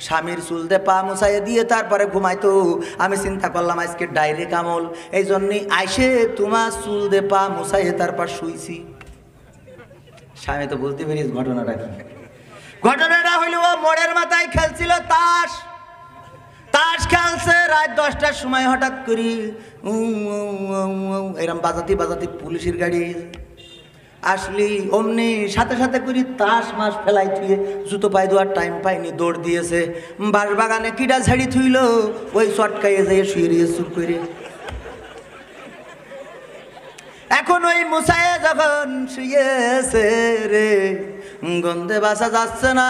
স্বামীর চুল দিয়ে পা মুছাইয়ে দিয়ে তারপরে ঘুমাইতো। আমি চিন্তা করলাম আজকে ডাইরেক্ট আমল, এই জন্যই আইসে তোমার চুল দিয়ে পা মুছাইয়ে তারপর শুইছি। স্বামী তো বলতে পেরেছি ঘটনাটা কি। ঘটনাটা হইল ও মোড়ের মাথায় খেলছিল তাস। তাস খেলছে রাত 10টার সময় হঠাৎ করি এরম বাজাতে বাজাতে পুলিশের গাড়ি আসলি, অমনি সাথে সাথে করি তাস মাস ফেলাই থুয়ে জুতো পায়ে দেওয়ার টাইম পাইনি, দৌড় দিয়েছে। বাঁশ বাগানে কিডা ঝাড়ি থুইল, ওই চটকাইয়ে যেয়ে শুয়ে রয়ে চুপ করে। এখন ওই মুসায়ে যখন শুয়েছে রে, গন্ধে বাসা যাচ্ছে না।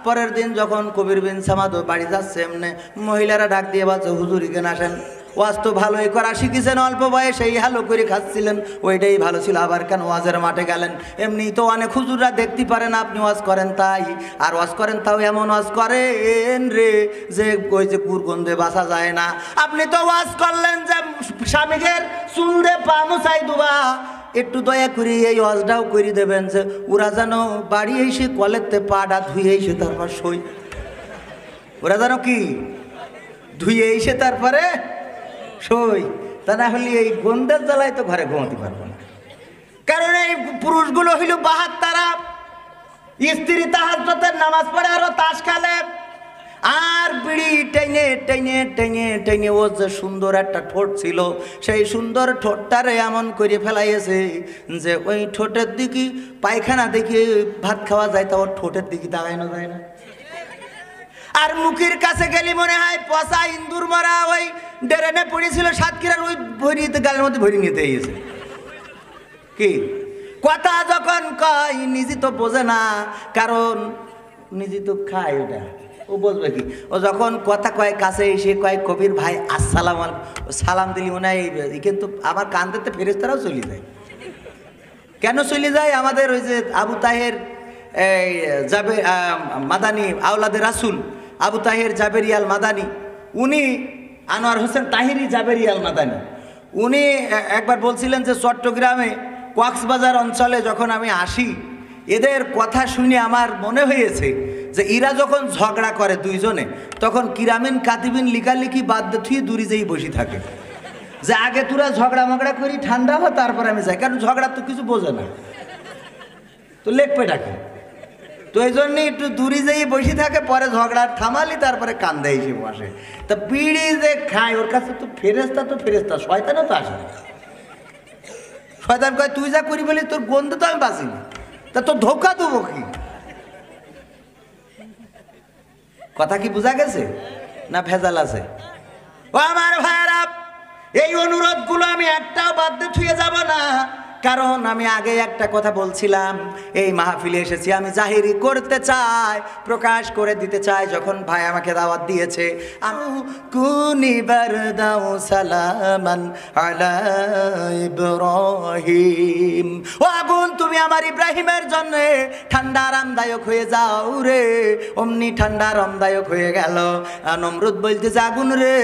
পরের দিন যখন কবির বিন সামাদ বাড়ি যাচ্ছে, এমনি মহিলারা ডাক দিয়ে বলছে হুজুর কেন আসেন, ওয়াজ তো ভালোই করা শিখেছেন, অল্প বয়সেই হালো করে খাচ্ছিলেন, ওইটাই ভালো ছিল, আবার কেন ওয়াজের মাঠে গেলেন? এমনি তো অনেক হুজুররা দেখতে পারেন আপনি ওয়াজ করেন তাই, আর ওয়াজ করেন তাও এমন ওয়াজ করেন রে যে ওই যে কুরগন্ধে বাসা যায় না। আপনি তো ওয়াজ করলেন যে স্বামীদের চুল দিয়ে পা মুছাই দুবা, একটু দয়া করে এই ওয়াজটাও করে দেবেন যে ওরা যেন বাড়ি এসে কলেতে পাটা ধুয়ে এসে তারপর সই, ওরা যেন কি ধুয়ে এসে তারপরে সই, তা না হলে এই গন্ধের জ্বালায় তো ঘরে ঘুমাতে পারবো না। কারণ এই পুরুষগুলো হইল বাহাত্তারা, স্ত্রী তাহাজ্জুদের নামাজ পড়ে আরো তাস খেলে, আর বিড়ি টেনে টেনে টেনে টেনে ও যে সুন্দর একটা ঠোঁট ছিল, সেই সুন্দর ঠোঁটটারে এমন করে ফেলাইয়েছে যে ওই ঠোঁটের দিকে পায়খানা দেখে ভাত খাওয়া যায়, তা ওর ঠোঁটের দিকে দাঁড়ানো যায় না। আর মুখের কাছে গেলি মনে হয় পচা ইন্দুর মারা ওই ডেরেনে পড়েছিল সাতক্ষীরার, ওই ভরিতে গালের মধ্যে ভরি নিতে গেছে। কি কথা যখন কয় নিজে তো বোঝে না, কারণ নিজে তো খায়, ওটা ও বুঝবে কি? ও যখন কথা কয় কাছে এসে কয় কবির ভাই আসসালাম আলাইকুম, সালাম দিলি মনে হয়, কিন্তু আমার কান দিতে ফেরেশতারাও চলে যায়। কেন চলে যায়? আমাদের ওই যে আবু তাহের যাবে মাদানী আওলাদে রাসুল আবু তাহের জাবেরি আল মাদানী, উনি আনোয়ার হোসেন তাহিরি জাবেরি আল মাদানী, উনি একবার বলছিলেন যে চট্টগ্রামে কক্সবাজার অঞ্চলে যখন আমি আসি, এদের কথা শুনে আমার মনে হয়েছে যে এরা যখন ঝগড়া করে দুইজনে, তখন কিরামিন কাতিবিন লিখালিখি বাদ দিয়ে দূরে যেই বসে থাকে, যে আগে তোরা ঝগড়া মগড়া করি ঠান্ডা হয় তারপরে আমি যাই, কারণ ঝগড়া তো কিছু বোঝে না, তো লেখপে ডাকে, তো এই জন্য একটু দূরে যেই বসে থাকে, পরে ঝগড়া থামালি তারপরে কান্দে এসে বসে। তা বিড়ি যে খায় ওর কাছে তো ফেরেস্তা, শয়তানও তো আসে না। শয়তান কয় তুই যা করি বলি তোর গন্ধে তো আমি বাঁচি না, তা তোর ধোকা দেবো কি? কথা কি বোঝা গেছে না ভেজাল আছে? ও আমার ভাইরা, এই অনুরোধগুলো আমি একটাও বাদ দিয়ে থুয়ে যাব না, কারণ আমি আগে একটা কথা বলছিলাম, এই মাহফিলে এসেছি আমি জাহিরি করতে চাই, প্রকাশ করে দিতে চাই। যখন ভাই আমাকে দাওয়াত দিয়েছে, আমি কুনিবার দাও সালামান আলা ইব্রাহিম, ও আগুন তুমি আমার ইব্রাহিমের জন্য ঠান্ডা আরামদায়ক হয়ে যাও রে। অমনি ঠান্ডা আরামদায়ক হয়ে গেল। নমরুদ বলতেছে আগুন রে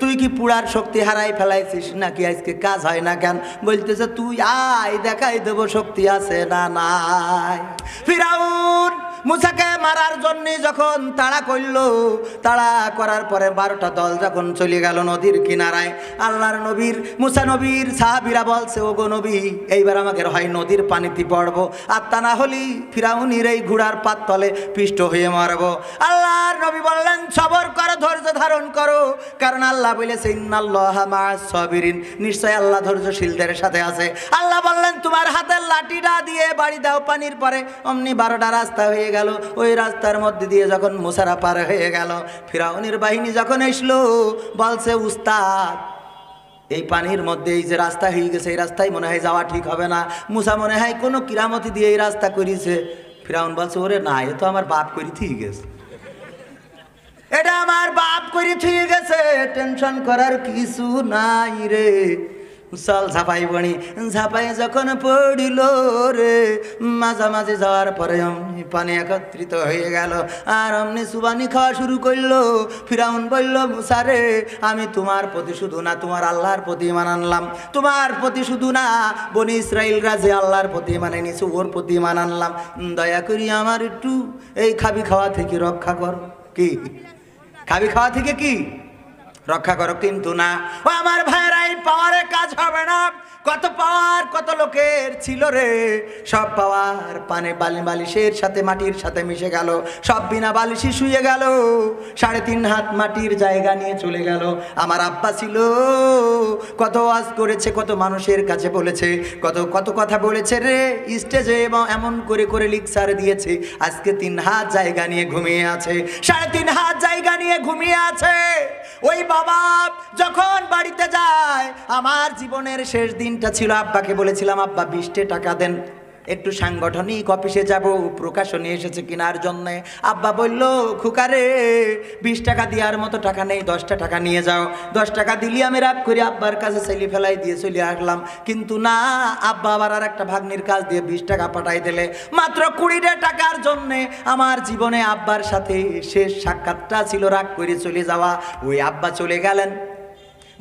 তুই কি পুরার শক্তি হারাই ফেলাইছিস নাকি, আজকে কাজ হয় না কেন? বলতেছে তুই দেখাই দেব শক্তি আছে না নাই। ফিরাউন মুসাকে মারার জন্য যখন তাড়া করলো, তাড়া করার পরে 12টা দল যখন চলে গেল নদীর কিনারায়, আল্লাহর নবীর মুসা নবীর সাহাবীরা বলছে ওগো নবী এইবার আমাকে হয় নদীর পানিতে পড়বো, আর তা না হলি ফিরাউনের এই ঘোড়ার পাত তলে পিষ্ট হয়ে মারবো। আল্লাহর নবী বললেন সবর করো, ধৈর্য ধারণ করো, কারণ আল্লাহ বলেছে ইন্নাল্লাহা মা'আস সাবিরিন, নিশ্চয় আল্লাহ ধৈর্যশীলদের সাথে আছে। আল্লাহ বললেন তোমার হাতের লাঠিটা দিয়ে বাড়ি দাও পানির পরে। অমনি 12টা রাস্তা হয়ে গেল, ওই রাস্তার মধ্যে দিয়ে যখন মুসারা পার হয়ে গেল, ফিরাউনের বাহিনী যখন আসলো বলছে উস্তাদ এই পানির মধ্যে এই যে রাস্তা হয়ে গেছে, এই রাস্তায় মনে হয় যাওয়া ঠিক হবে না, মুসা মনে হয় কোনো কিরামতি দিয়ে এই রাস্তা করেছে। ফিরাউন বলছে ওরে না, এ তো আমার বাপ করে ঠিক গেছে, এটা আমার বাপ করে ঠিক গেছে, টেনশন করার কিছু নাই রে। চল ঝাঁপাই বনি, ঝাঁপাই যখন পড়িল রে, মাঝামাঝি যাওয়ার পরে অমনি পানি একত্রিত হয়ে গেল, আর অমনি সুবানি খাওয়া শুরু করলো। ফিরাউন বলল মুসা রে আমি তোমার প্রতি শুধু না তোমার আল্লাহর প্রতি ইমান আনলাম, তোমার প্রতি শুধু না বনি ইসরাইলরা যে আল্লাহর প্রতি মানে নিছে ওর প্রতি ইমান আনলাম, দয়া করি আমার একটু এই খাবি খাওয়া থেকে রক্ষা কর। কি খাবি, খাওয়া থেকে কি রক্ষা করো, কিন্তু না। ও আমার ভাইয়েরা, এই পাওয়ারে কাজ হবে না। কত পাওয়ার কত লোকের ছিল রে, সব পাওয়ার পানে বালিশের সাথে মাটির সাথে মিশে গেল, সব বিনা বালিশি শুয়ে গেল, 3.5 হাত মাটির জায়গা নিয়ে চলে গেল। আমার আব্বা ছিল, কত ওয়াজ করেছে, কত মানুষের কাছে বলেছে, কত কত কথা বলেছে রে স্টেজে, এবং এমন করে করে লিকচার দিয়েছে। আজকে 3 হাত জায়গা নিয়ে ঘুমিয়ে আছে, 3.5 হাত জায়গা নিয়ে ঘুমিয়ে আছে। ওই বাবা যখন বাড়িতে যায়, আমার জীবনের শেষ দিনটা ছিল, আব্বাকে বলেছিলাম আব্বা 20 টাকা দেন, একটু সাংগঠনিক অফিসে যাব, প্রকাশনী এসেছে কেনার জন্য। আব্বা বলল, খুকারে 20 টাকা দেওয়ার মতো টাকা নেই, 10টা টাকা নিয়ে যাও। 10 টাকা দিলি আমি রাগ করে আব্বার কাছে ছেলে ফেলাই দিয়ে চলে আসলাম, কিন্তু না, আব্বা আবার আর একটা ভাগ্নির কাজ দিয়ে 20 টাকা পাঠাই দিলে। মাত্র 20 টাকার জন্যে আমার জীবনে আব্বার সাথে শেষ সাক্ষাৎটা ছিল, রাগ করে চলে যাওয়া। ওই আব্বা চলে গেলেন,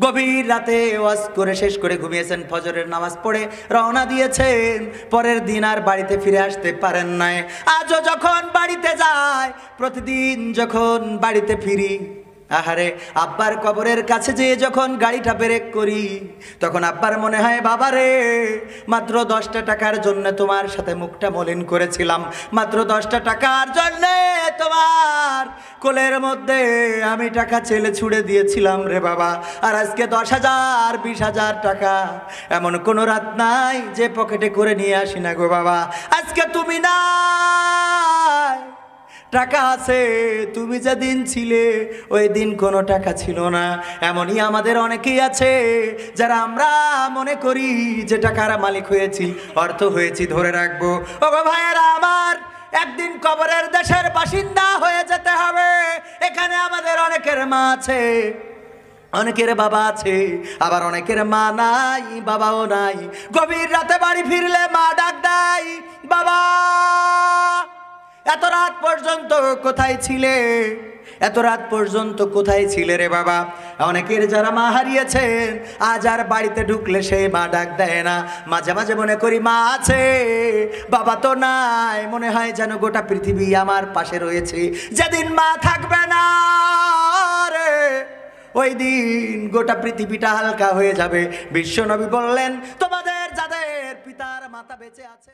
গভীর রাতে ওয়াজ করে শেষ করে ঘুমিয়েছেন, ফজরের নামাজ পড়ে রওনা দিয়েছেন, পরের দিন আর বাড়িতে ফিরে আসতে পারেন নাই। আজও যখন বাড়িতে যায়, প্রতিদিন যখন বাড়িতে ফিরি, আহারে আব্বার কবরের কাছে যেয়ে যখন গাড়িটা ব্রেক করি, তখন আব্বার মনে হয়, বাবারে মাত্র 10টা টাকার জন্য তোমার সাথে মুখটা মলিন করেছিলাম, মাত্র 10টা টাকার জন্য তোমার কোলের মধ্যে আমি টাকা চেলে ছুড়ে দিয়েছিলাম রে বাবা, আর আজকে 10,000 20,000 টাকা এমন কোনো রাত নাই যে পকেটে করে নিয়ে আসি না গো বাবা। আজকে তুমি না, টাকা আছে, তুমি যেদিন ছিলে ওই দিন কোনো টাকা ছিল না। এমনই আমাদের অনেকেই আছে যারা আমরা মনে করি যে টাকার মালিক হয়েছি, অর্থ হয়েছি, ধরে রাখবো। ও ভাইয়েরা আমার, একদিন কবরের দেশের বাসিন্দা হয়ে যেতে হবে। এখানে আমাদের অনেকের মা আছে, অনেকের বাবা আছে, আবার অনেকের মা নাই, বাবাও নাই। গভীর রাতে বাড়ি ফিরলে মা ডাক দেয়, বাবা এত রাত পর্যন্ত কোথায় ছিলে, এত রাত পর্যন্ত কোথায় ছিলে রে বাবা। অনেকের যারা মা হারিয়েছেন, আজ আর বাড়িতে ঢুকলে সেই মা ডাক দেয় না। মাঝে মাঝে মনে করি মা আছে, বাবা তো নাই, মনে হয় যেন গোটা পৃথিবী আমার পাশে রয়েছে। যেদিন মা থাকবে না রে, ওই দিন গোটা পৃথিবীটা হালকা হয়ে যাবে। বিশ্বনবী বললেন, তোমাদের যাদের পিতার মাতা বেঁচে আছে